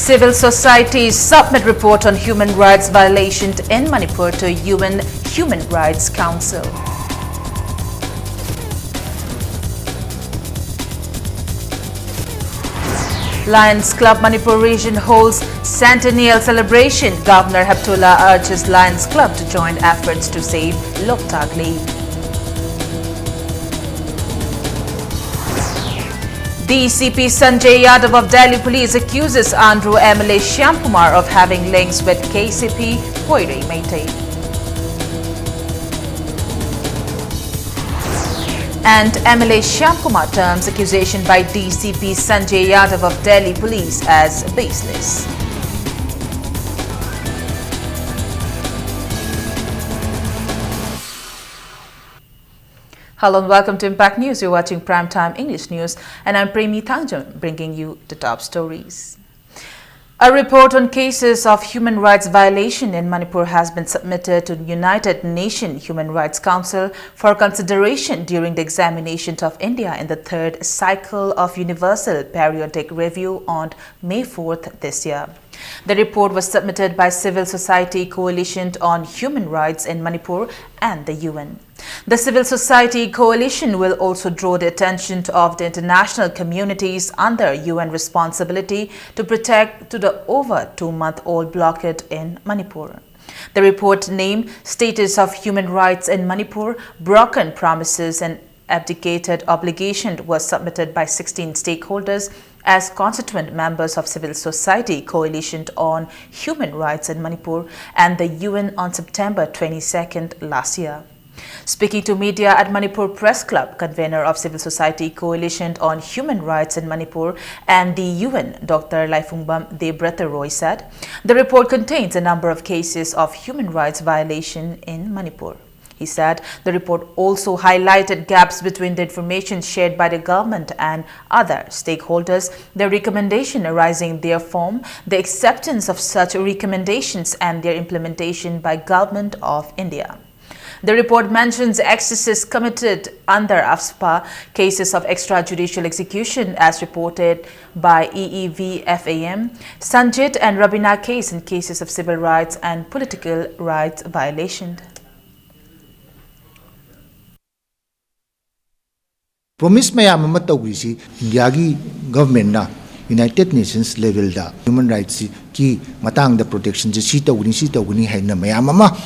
Civil society submit report on human rights violations in Manipur to UN Human Rights Council. Lions Club Manipur region holds centennial celebration. Governor Heptullah urges Lions Club to join efforts to save Loktak League. DCP Sanjay Yadav of Delhi Police accuses Andhra MLA Shyamkumar of having links with KCP Koire Meitei. And MLA Shyamkumar terms accusation by DCP Sanjay Yadav of Delhi Police as baseless. Hello and welcome to Impact News. You're watching Primetime English News and I'm Premi Thangjam bringing you the top stories. A report on cases of human rights violation in Manipur has been submitted to the United Nations Human Rights Council for consideration during the examination of India in the third cycle of Universal Periodic Review on May 4th this year. The report was submitted by Civil Society Coalition on Human Rights in Manipur and the UN. The Civil Society Coalition will also draw the attention of the international communities under UN responsibility to protect to the over 2-month-old blockade in Manipur. The report named Status of Human Rights in Manipur, Broken Promises and Abdicated Obligation was submitted by 16 stakeholders as constituent members of Civil Society Coalition on Human Rights in Manipur and the UN on September 22nd last year. Speaking to media at Manipur Press Club, convener of Civil Society Coalition on Human Rights in Manipur and the UN, Dr. Laifungbam Debrata Roy said, the report contains a number of cases of human rights violation in Manipur. He said the report also highlighted gaps between the information shared by the government and other stakeholders, the recommendation arising therefrom, the acceptance of such recommendations and their implementation by Government of India. The report mentions excesses committed under AFSPA, cases of extrajudicial execution as reported by EEVFAM, Sanjit and Rabina case in cases of civil rights and political rights violation. Promise mayam ama tawisi India gi government na United Nations level da human rights ki matang da protection je si tawuni haina mayam ama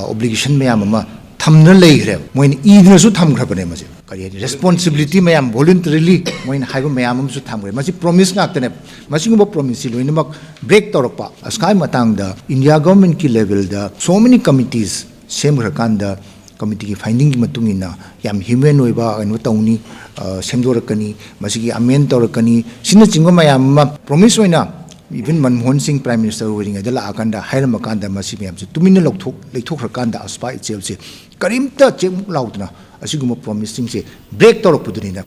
obligation mayam ama thamna leigre moin idna su tham grabane maje kari responsibility mayam voluntarily moin haiba mayam su tham gre masi promise ngak tane masi ngo promise loina mak break torokpa askai matang da India government ki level da so many committees same rakanda committee finding ki matungina yam human oiba anu tawni semdorakani masigi amend torakani sina chingma mayam promise oina even Manmohan Singh Prime Minister wearing adala akanda hairama kanda masi mayam se tumina leithok rakanda aspa itself se karimta chemuk laudna asiguma promising se break torakpudunina.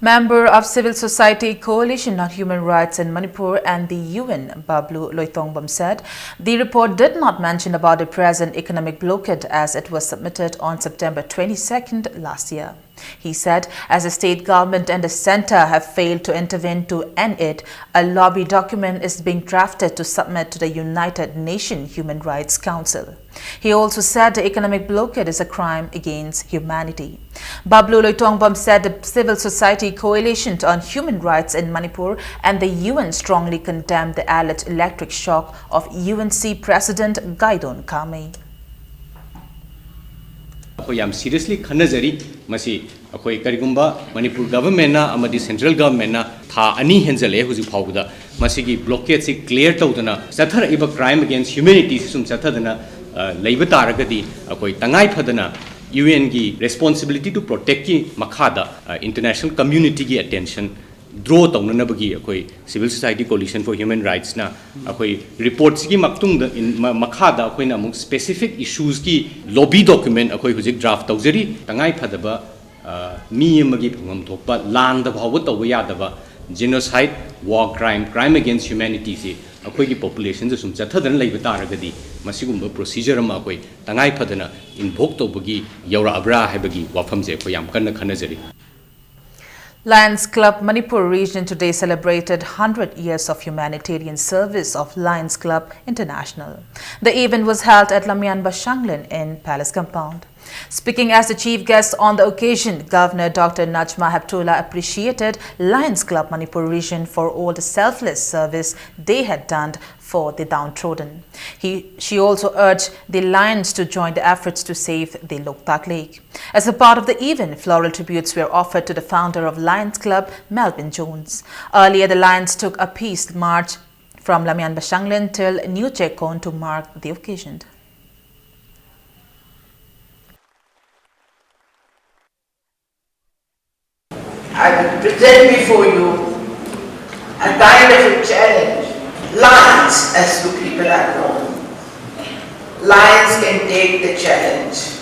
Member of Civil Society Coalition on Human Rights in Manipur and the UN, Bablu Loitongbam said, the report did not mention about the present economic blockade as it was submitted on September 22nd last year. He said, as the state government and the center have failed to intervene to end it, a lobby document is being drafted to submit to the United Nations Human Rights Council. He also said the economic blockade is a crime against humanity. Bablu Loitongbam said the Civil Society Coalition on Human Rights in Manipur and the UN strongly condemned the alleged electric shock of UNC President Gaidon Kame. Yam seriously khanajari masi akoi karigumba Manipur government na amadi central government na tha ani henjale huju phawda masigi blockade si clear tawdana sathar iba crime against humanity sum sathadana leiba taragadi akoi tangai phadana UN gi responsibility to protect ki makhada international community gi attention draw tawnanabagi akoi Civil Society Coalition for Human Rights na akoi reports ki maktung da in makhada akoi na muk specific issues ki lobby document akoi hujik draft tawjari tangai phadaba mi amagi phangam thokpa lang da bhawa tawba yadaba genocide war crime against humanity si akoi ki population je sum chathadan leiba taragadi masigumba procedure ma akoi tangai phadana invoke tawbagi yaura abra haibagi wafam je akoi yam kanna khanajari. Lions Club Manipur region today celebrated 100 years of humanitarian service of Lions Club International. The event was held at Lamyan Bashanglan in Palace Compound. Speaking as the chief guest on the occasion, Governor Dr. Najma Heptullah appreciated Lions Club Manipur region for all the selfless service they had done for the downtrodden. She also urged the Lions to join the efforts to save the Loktak Lake. As a part of the event, floral tributes were offered to the founder of Lions Club, Melvin Jones. Earlier, the Lions took a peace march from Lamyan Bashanglan till New Chekon to mark the occasion. I will present before you a kind of a challenge. Lions, as you people are known, Lions can take the challenge.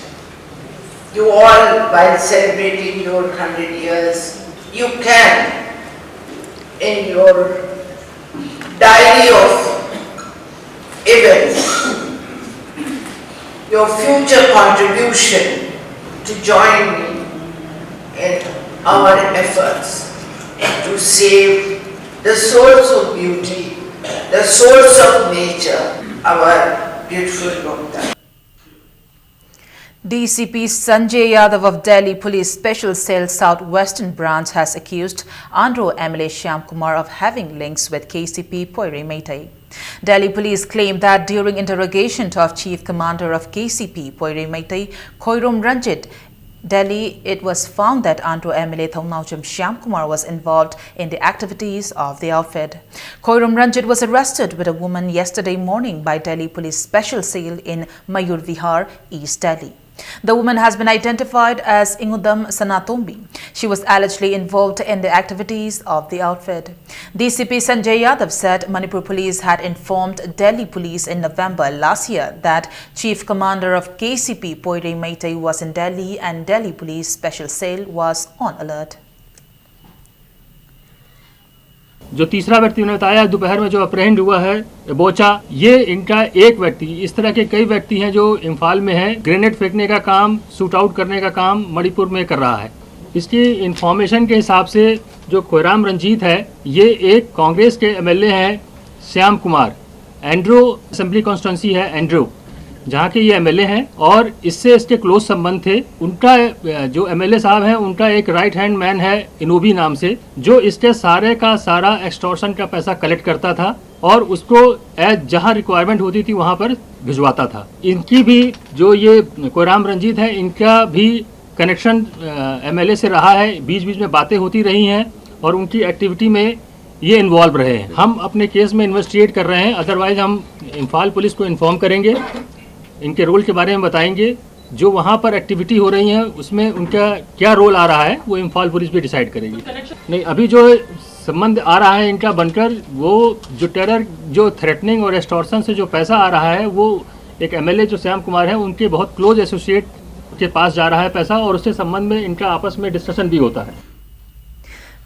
You all, while celebrating your 100 years, you can, in your diary of events, your future contribution to join me in our efforts to save the source of beauty, the source of nature, our beautiful Loktak. DCP Sanjay Yadav of Delhi Police Special Cell Southwestern Branch has accused Andhra MLA Shyam Kumar of having links with KCP Poiri Meitai. Delhi Police claimed that during interrogation of Chief Commander of KCP Poiri Meitai, Khoirom Ranjit, Delhi, it was found that Andhra MLA Thongnaucham Shyam Kumar was involved in the activities of the outfit. Khoirom Ranjit was arrested with a woman yesterday morning by Delhi Police Special Cell in Mayur Vihar, East Delhi. The woman has been identified as Ingudam Sanatombi. She was allegedly involved in the activities of the outfit. DCP Sanjay Yadav said Manipur Police had informed Delhi Police in November last year that Chief Commander of KCP Poiri Meitai was in Delhi and Delhi Police Special Cell was on alert. जो तीसरा व्यक्ति उन्होंने बताया दोपहर में जो अप्रहेंड हुआ है बोचा, ये इनका एक व्यक्ति, इस तरह के कई व्यक्ति हैं जो इम्फाल में हैं, ग्रेनेड फेंकने का काम, शूट आउट करने का काम मणिपुर में कर रहा है। इसकी इंफॉर्मेशन के हिसाब से जो खोराम रंजीत है, ये एक कांग्रेस के एमएलए हैं श्याम कुमार, एंड्रो असेंबली कॉन्स्टिट्यूंसी है एंड्रो, जहाँ के ये एमएलए हैं और इससे इसके क्लोज संबंध थे। उनका जो एमएलए साहब हैं उनका एक राइट हैंड मैन है इनोबी नाम से, जो इसके सारे का सारा एक्सटॉर्शन का पैसा कलेक्ट करता था और उसको जहाँ रिक्वायरमेंट होती थी वहाँ पर भिजवाता था। इनकी भी जो ये कोराम रंजीत है, इनका भी कनेक्शन एमएलए से रहा है, बीच बीच में बातें होती रही हैं और उनकी एक्टिविटी में ये इन्वॉल्व रहे हैं। हम अपने केस में इन्वेस्टिगेट कर रहे हैं, अदरवाइज हम इम्फाल पुलिस को इन्फॉर्म करेंगे, इनके रोल के बारे में बताएंगे। जो वहाँ पर एक्टिविटी हो रही है उसमें उनका क्या रोल आ रहा है वो इम्फाल पुलिस भी डिसाइड करेगी। नहीं, अभी जो संबंध आ रहा है इनका बनकर, वो जो टेरर, जो थ्रेटनिंग और एक्सटॉर्शन से जो पैसा आ रहा है, वो एक एमएलए जो श्याम कुमार है उनके बहुत क्लोज एसोसिएट के पास जा रहा है पैसा और उससे संबंध में इनका आपस में डिस्कशन भी होता है।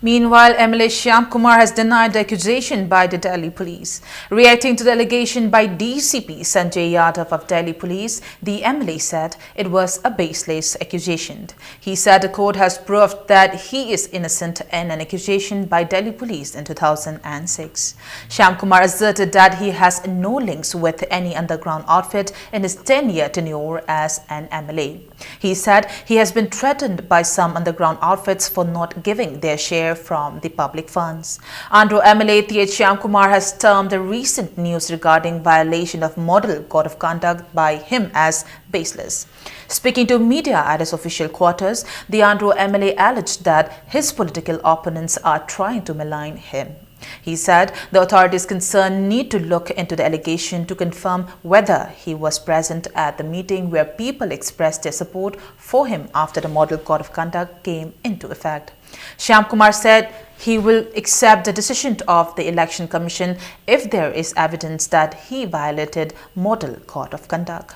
Meanwhile, MLA Shyam Kumar has denied the accusation by the Delhi Police. Reacting to the allegation by DCP Sanjay Yadav of Delhi Police, the MLA said it was a baseless accusation. He said the court has proved that he is innocent in an accusation by Delhi Police in 2006. Shyam Kumar asserted that he has no links with any underground outfit in his 10-year tenure as an MLA. He said he has been threatened by some underground outfits for not giving their share from the public funds. Andhra MLA T.H. Shyam Kumar has termed the recent news regarding violation of model code of conduct by him as baseless. Speaking to media at his official quarters, the Andhra MLA alleged that his political opponents are trying to malign him. He said the authorities concerned need to look into the allegation to confirm whether he was present at the meeting where people expressed their support for him after the Model Code of Conduct came into effect. Shyam Kumar said he will accept the decision of the Election Commission if there is evidence that he violated Model Code of Conduct.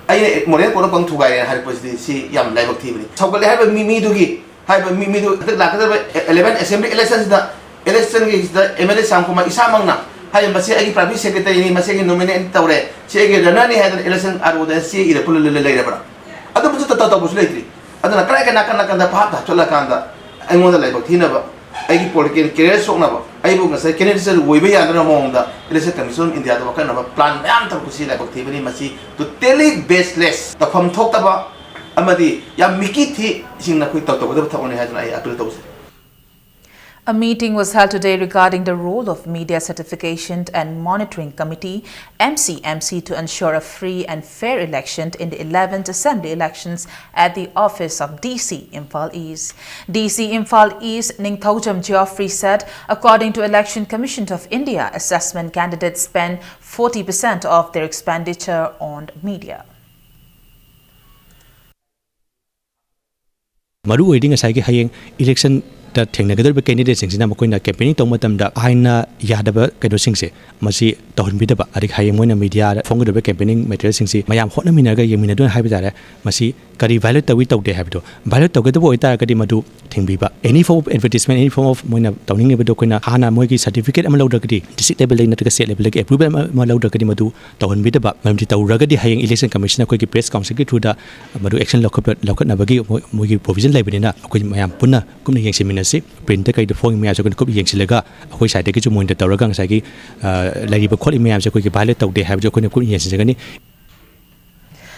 I model code of conduct had position yam live activity. So I have a mimi to have a mimi to 11 assembly elections. The election is the MLA Sankuma Isamana. I am a private secretary in Masaki nominate Taure. She again had an election. I would see the pull later. I don't put the thought of lately. adana krai kana bhap da chola kanda ai mo da lai bak thina ba ai gi political career sok na ba ai bu ngasai candidate ser woi ba ya na mong da election commission india da kan na plan mayam tam kusi lai bak thibani masi totally baseless ta pham thok ta ba amadi ya miki thi sing na khoi ta to da thakone ha ai appeal to. A meeting was held today regarding the role of Media Certification and Monitoring Committee (MCMC) to ensure a free and fair election in the 11th Assembly elections at the office of DC Imphal East. DC Imphal East Ningthaujam Geoffrey said, according to Election Commission of India, assessment candidates spend 40% of their expenditure on media. Maru waiting aside haying election that technical candidates in Sinamokoina campaigning to Matamda Aina Yadaba Kadosingse, Masi Don Bidaba, Adik Hayamona media, Fongo the campaigning material singsi, Mayam Honaminaga Yaminadun Habitare, Masi Kari Violet the Wito de Habito, Violet to get the Voita Kadimadu, Timbiba, any form of advertisement, any form of Mona Towning Abidokina, Hana Mogi certificate Amalodakadi, disable in the set level like approval Malodakadimadu, Town Bidaba, Mamtita Ragadi Haying Election Commissioner Quickie Press Council to the Madu Action Local Nabagi, Mogi Provision Labina, Mayam Puna, Kuming Seminar. Print the phone me as a good Yanksilaga, which I take to Monte Taragang Sagi, Lady Bacoli me as a quick pilot of they have Jokuni Yansagani.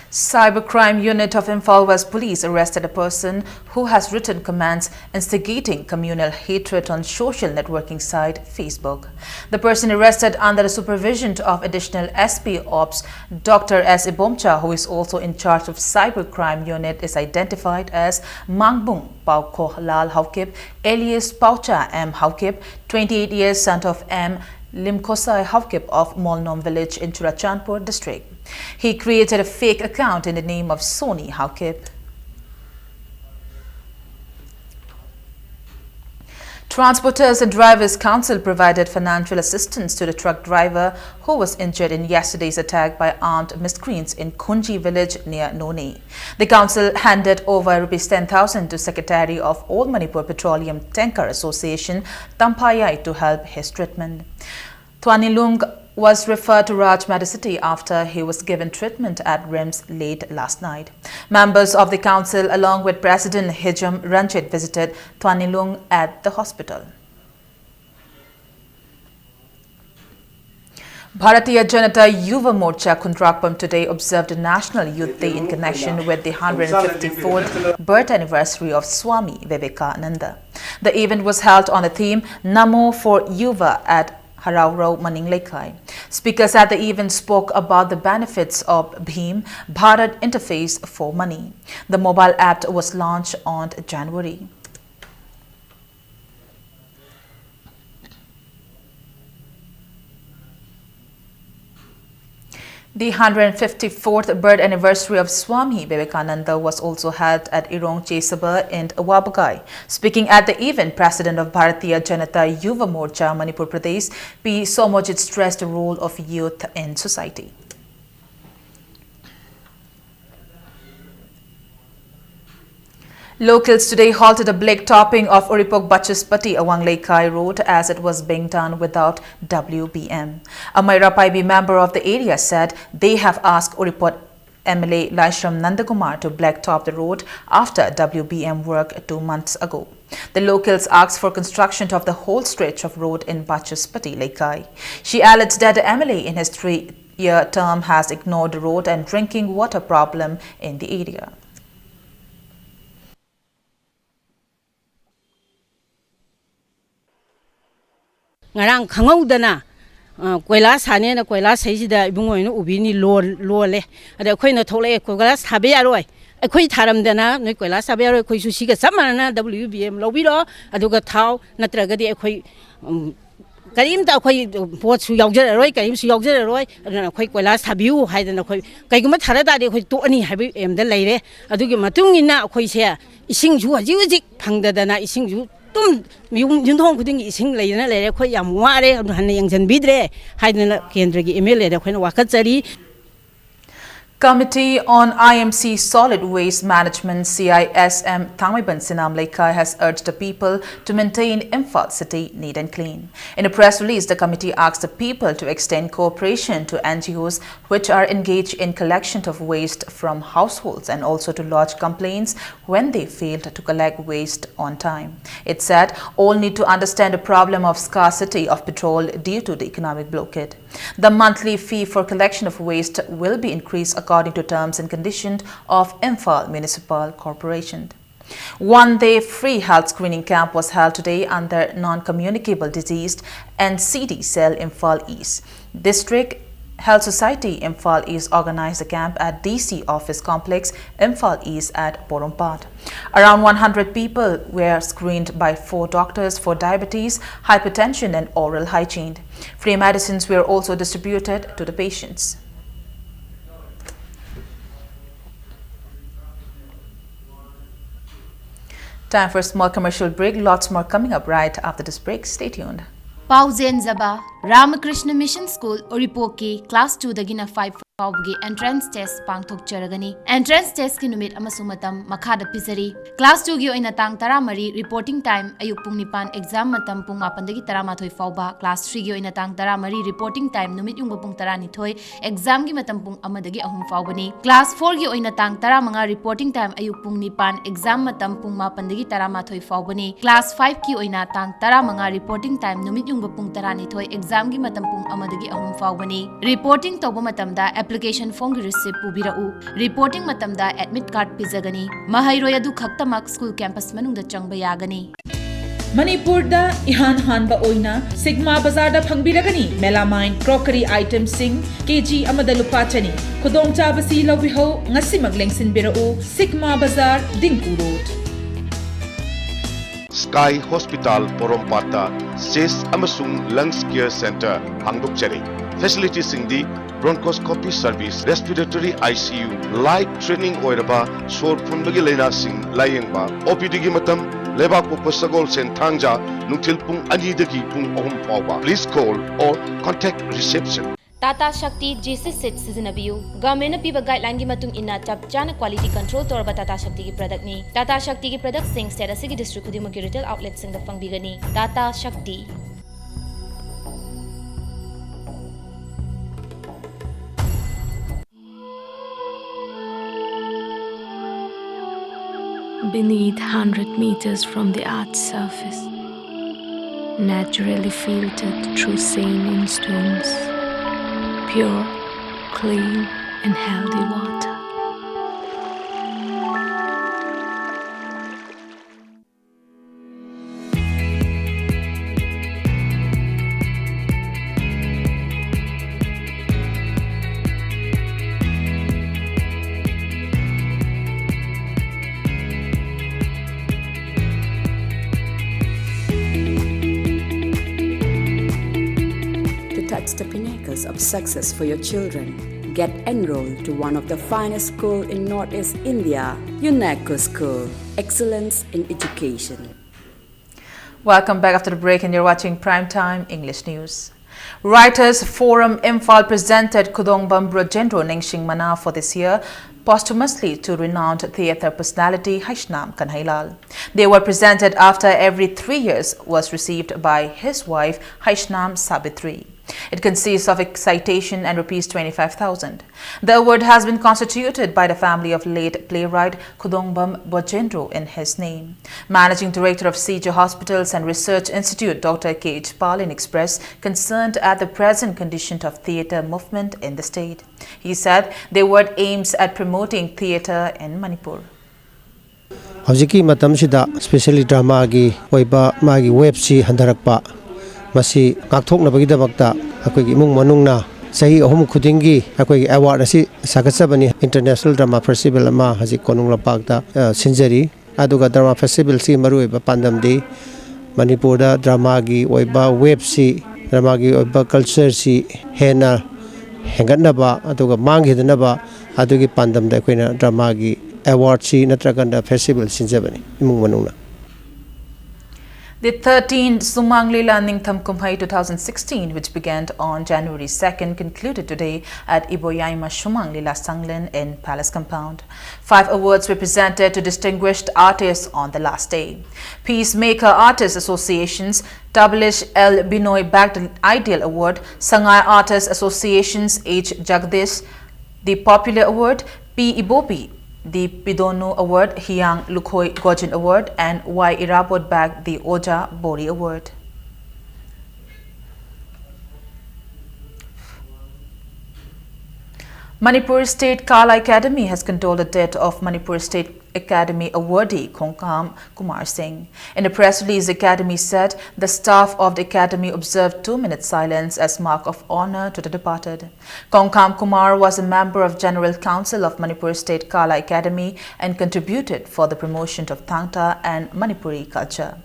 Cybercrime Unit of Imphal West Police arrested a person who has written comments instigating communal hatred on social networking site Facebook. The person arrested under the supervision of additional SP Ops Dr. S. Ibomcha, who is also in charge of Cybercrime Unit, is identified as Mangbung Pauko Lal Haukip, alias Paucha M. Haukip, 28 years, son of M. Limkosai Haukip of Molnom village in Churachandpur district. He created a fake account in the name of Soni Haukip. Transporters and Drivers Council provided financial assistance to the truck driver who was injured in yesterday's attack by armed miscreants in Kunji village near Noni. The council handed over Rs 10,000 to Secretary of All Manipur Petroleum Tanker Association, Tampayai, to help his treatment. Twanilung was referred to Raj Medicity after he was given treatment at RIMS late last night. Members of the council along with President Hijam Ranjit visited Twanilung at the hospital. Bharatiya Janata Yuva Morcha Kundrakpam today observed National Youth Day in connection with the 154th birth anniversary of Swami Vivekananda. The event was held on the theme Namo for Yuva at Harauro Maninglekai. Speakers at the event spoke about the benefits of Bhim Bharat interface for money. The mobile app was launched on January. The 154th birth anniversary of Swami Vivekananda was also held at Irong Chesaba in Wabagai. Speaking at the event, President of Bharatiya Janata Yuva Morcha Manipur Pradesh, P. Somojit, stressed the role of youth in society. Locals today halted a black topping of Uripok Bachaspati Awangleikai Road as it was being done without WBM. A Maira Paibi member of the area said they have asked Uripok MLA Laishram Nandakumar to blacktop the road after WBM work 2 months ago. The locals asked for construction of the whole stretch of road in Bachaspati Laikai. She alleged that the MLA in his 3-year term has ignored the road and drinking water problem in the area. Ngarang khangau koila sane na koila seisida ibungoi no ubini lole ada khoi na thole koila sabe aroi khoi tharam dana noi koila sabe aroi khoi su siga samana WBM lobiro aduga thau natraga di khoi karim ta khoi pot su yaujara roi karim su yaujara roi adana khoi koila sabiu haidana khoi kaiguma thara da de khoi to ani habi em da leire adugi matung ina khoi se ising ju haji haji phangdadana ising ju Yunthong Kuding is Hingley and a quite yam ware and Hanning and Bidre, hiding Kendrick Emilia, the Queen Wakatari. Committee on IMC Solid Waste Management CISM Thangmaiban Sinam Laikai has urged the people to maintain Imphal city neat and clean. In a press release, the committee asked the people to extend cooperation to NGOs which are engaged in collection of waste from households and also to lodge complaints when they failed to collect waste on time. It said all need to understand the problem of scarcity of petrol due to the economic blockade. The monthly fee for collection of waste will be increased according to terms and conditions of Imphal Municipal Corporation. One-day free health screening camp was held today under Non-Communicable Disease NCD Cell Imphal East. District Health Society Imphal East organized the camp at DC Office Complex, Imphal East at Porompat. Around 100 people were screened by 4 doctors for diabetes, hypertension and oral hygiene. Free medicines were also distributed to the patients. Time for a small commercial break. Lots more coming up right after this break. Stay tuned. Pauzen Zaba, Ramakrishna Mission School, Oripoki, Class 2 Dagina 5 Paugi Entrance Test Pangthok Charagani. Entrance Test ki numit amasumatam Makada Pizari. Class 2 gi oina tang taramari reporting time ayuk pung nipan exam matam pung mapandagi taramathoi fauba. Class 3 gi oina tang taramari reporting time numit yung pung tarani thoi exam gi matam pung amadagi ahum faubani. Class 4 gi oina tang taramanga reporting time ayuk pung nipan exam matam pung mapandagi taramathoi faubani. Class 5 ki oina tang taramanga reporting time numit yung pung tarani thoi exam gi matam pung amadagi ahum faubani. Reporting toba matam da application form ki receipt pubirau. Reporting matam da admit card pizagani. Mahairoi adu khaktamak school campus manungda changba yagani. Manipurda ihan hanba oina Sigma Bazaar da phangbiragani melamine crockery items sing kg amada lupa chani khudong chabasi lawbiho ngasi maglengsin birau Sigma Bazaar Dingku Road. Sky Hospital Porompata CIS amasung Lungs Care Center hangdok chari. Facilities singdi bronchoscopy service, respiratory ICU, light training oiraba, sor phunbagi laina sing layengba, OPD gi matam lebak pokpa sagol sen thangja nutil pung ani dagi pung ahum pawba. Please call or contact reception. Tata Shakti JC Set Sizinabiu. Government piba guideline gi matung inna chap chana quality control torba Tata Shakti ki product ni. Tata Shakti ki product sing state asigi district kudi maki retail outlet sing da pangbigani. Tata Shakti. Beneath 100 meters from the Earth's surface, naturally filtered through saline stones, pure, clean and healthy water. The pinnacles of success for your children. Get enrolled to one of the finest schools in Northeast India, UNESCO School. Excellence in education. Welcome back after the break, and you're watching Primetime English News. Writers Forum Imphal presented Kudongbam Brojendro Ningsing Mana for this year posthumously to renowned theatre personality Haishnam Kanhailal. They were presented after every 3 years was received by his wife Haishnam Sabitri. It consists of a citation and rupees 25,000. The award has been constituted by the family of late playwright Kudongbam Brojendro in his name. Managing Director of CJ Hospitals and Research Institute, Dr. K.H. Palin, expressed concern at the present condition of theatre movement in the state. He said the award aims at promoting theatre in Manipur. Hojiki matamsida especially drama gi oiba magi web si handarakpa masi kakthokna bagidabakta akoi imung manungna sahi ahum khudingi akoi award asi sagasabani international drama festival ma haji konungla pakta sinjari aduga drama festival si maruiba pandamdi manipur da drama gi oiba web si drama gi oiba culture si hena hengatnaba aduga manghidanaba adugi pandamda koina drama gi award si natraganda festival sinjabani imung manungna. The 13th Sumang Lila Ningtham Kumhai 2016, which began on January 2nd, concluded today at Iboyaima Sumang Lila Sanglen in Palace Compound. 5 awards were presented to distinguished artists on the last day. Peacemaker Artists Associations, Tablish L. Binoy bagged the Ideal Award, Sangai Artists Associations, H. Jagdish, the Popular Award, P. Ibobi, the Pidono Award, Hiang Lukhoi Gojin Award, and Y. Irabot bagged the Oja Bori Award. Manipur State Kala Academy has condoled the death of Manipur State Academy awardee Kongkam Kumar Singh. In a press release, the Academy said the staff of the Academy observed 2-minute silence as mark of honor to the departed. Kongkam Kumar was a member of General Council of Manipur State Kala Academy and contributed for the promotion of Thangta and Manipuri culture.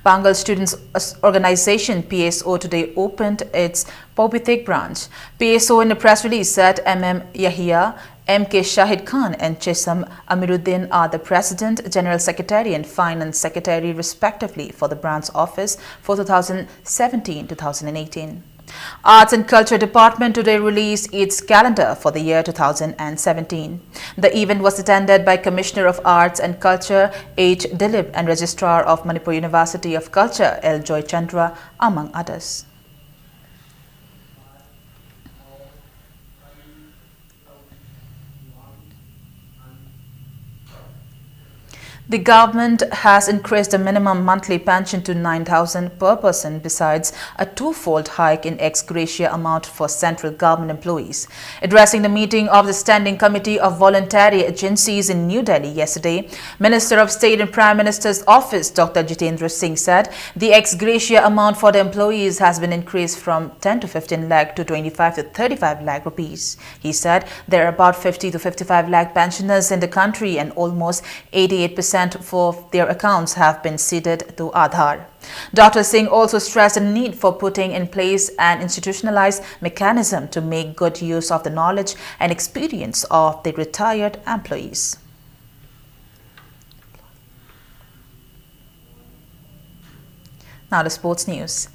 Bengal Students Organization PSO today opened its Pobithik branch. PSO in a press release said MM Yahya, MK Shahid Khan and Chesam Amiruddin are the President, General Secretary and Finance Secretary respectively for the branch office for 2017-2018. Arts and Culture Department today released its calendar for the year 2017. The event was attended by Commissioner of Arts and Culture H. Dilip and Registrar of Manipur University of Culture L. Joy Chandra, among others. The government has increased the minimum monthly pension to 9,000 per person besides a 2-fold hike in ex gratia amount for central government employees. Addressing the meeting of the Standing Committee of Voluntary Agencies in New Delhi yesterday, Minister of State and Prime Minister's Office Dr. Jitendra Singh said the ex gratia amount for the employees has been increased from 10 to 15 lakh to 25 to 35 lakh rupees. He said there are about 50 to 55 lakh pensioners in the country and almost 88% for their accounts have been ceded to Aadhaar. Dr. Singh also stressed the need for putting in place an institutionalized mechanism to make good use of the knowledge and experience of the retired employees. Now the sports news.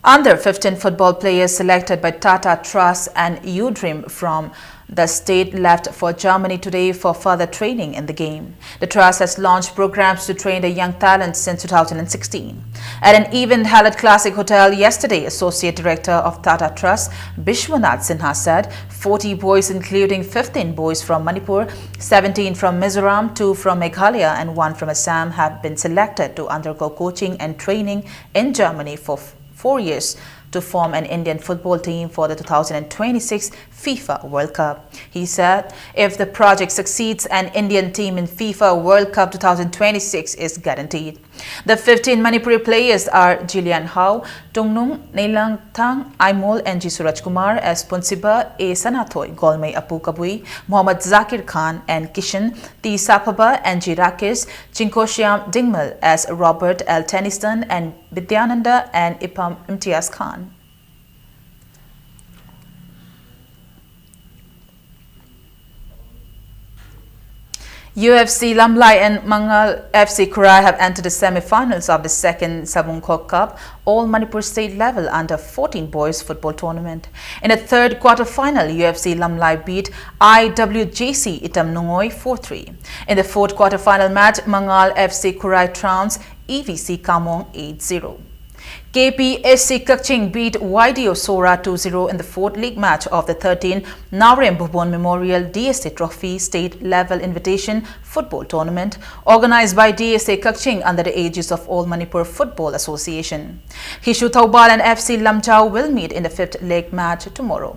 Under 15 football players selected by Tata Trust and U-Dream from the state left for Germany today for further training in the game. The Trust has launched programs to train the young talents since 2016. At an event held at Classic Hotel yesterday, Associate Director of Tata Trust, Bishwanath Sinha said 40 boys including 15 boys from Manipur, 17 from Mizoram, 2 from Meghalaya and 1 from Assam have been selected to undergo coaching and training in Germany for 4 years to form an Indian football team for the 2026 FIFA World Cup. He said if the project succeeds, an Indian team in FIFA World Cup 2026 is guaranteed. The 15 Manipuri players are Jillian Hau, Tungnung, Neilang Thang, Aimol and G. Suraj Kumar as Punsiba, A. Sanathoy, Golmei Apu Kabui, Muhammad Zakir Khan and Kishan, T. Sapaba and G. Rakesh, Chinkoshyam Dingmal as Robert L. Tennyson and Vidyananda and Ipam Imtiaz Khan. UFC Lamlai and Mangal FC Kurai have entered the semi-finals of the second Sabungkok Cup all Manipur state level under 14 boys football tournament. In the third quarter-final, UFC Lamlai beat IWJC Itam Nungoy 4-3. In the fourth quarter-final match, Mangal FC Kurai trounced EVC Kamong 8-0. KPSC Kakching beat YDO Sora 2-0 in the fourth league match of the 13th Narem Bhubon Memorial DSA Trophy State Level Invitation Football Tournament organized by DSA Kakching under the aegis of All Manipur Football Association. Hishu Taubal and FC Lamchau will meet in the fifth leg match tomorrow.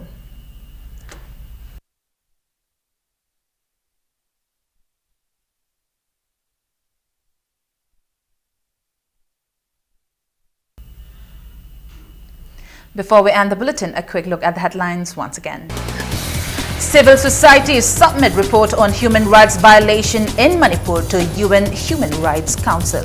Before we end the bulletin, a quick look at the headlines once again. Civil society submit report on human rights violation in Manipur to UN Human Rights Council.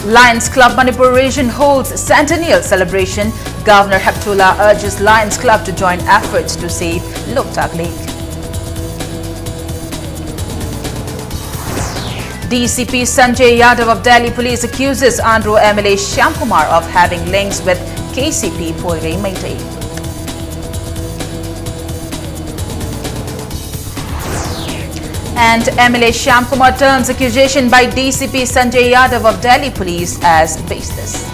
Lions Club Manipur region holds centennial celebration. Governor Heptullah urges Lions Club to join efforts to save Loktak Lake. DCP Sanjay Yadav of Delhi Police accuses Andhra MLA Shyam Kumar of having links with KCP Poirei Meitei. And MLA Shyam Kumar turns accusation by DCP Sanjay Yadav of Delhi Police as baseless.